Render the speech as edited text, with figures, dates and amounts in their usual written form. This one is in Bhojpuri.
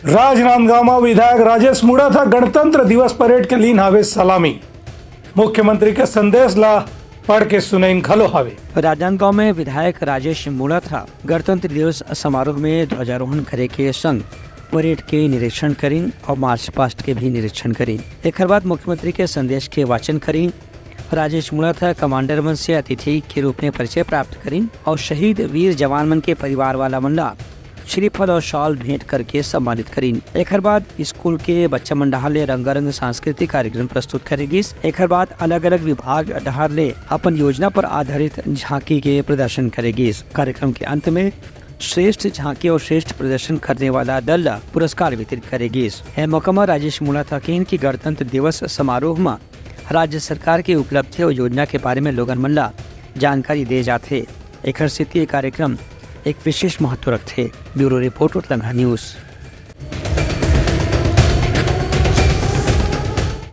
राजनांदगांव में विधायक राजेश मुड़ाथा गणतंत्र दिवस परेड के लीन हावे सलामी। मुख्यमंत्री के संदेश ला पढ़ के सुनैन खलो हावे। राजनांदगांव में विधायक राजेश मुड़ाथा गणतंत्र दिवस समारोह में ध्वजारोहण करे के संग परेड के निरीक्षण करीं और मार्च पास्ट के भी निरीक्षण करीं। एक बाद मुख्यमंत्री के संदेश के वाचन करीं। राजेश मुड़ाथा कमांडर मन से अतिथि के रूप में परिचय प्राप्त करीं और शहीद वीर जवान मन के परिवार वाला मन ला श्रीफल और शॉल भेंट करके सम्मानित करीं। एक बाद स्कूल के बच्चा मंडल ले रंगारंग सांस्कृतिक कार्यक्रम प्रस्तुत करेगी। एक बाद अलग अलग विभाग डहार ले अपन योजना पर आधारित झांकी के प्रदर्शन करेगी। कार्यक्रम के अंत में श्रेष्ठ झांकी और श्रेष्ठ प्रदर्शन करने वाला दल पुरस्कार वितरित करेगी। यह मौका में राजेश मुड़ाथा की गणतंत्र दिवस समारोह में राज्य सरकार की उपलब्धि और योजना के बारे में लोगन मन ला जानकारी दे जाते। एक कार्यक्रम एक विशेष महत्व रखते। Bureau report Uttarakhand news.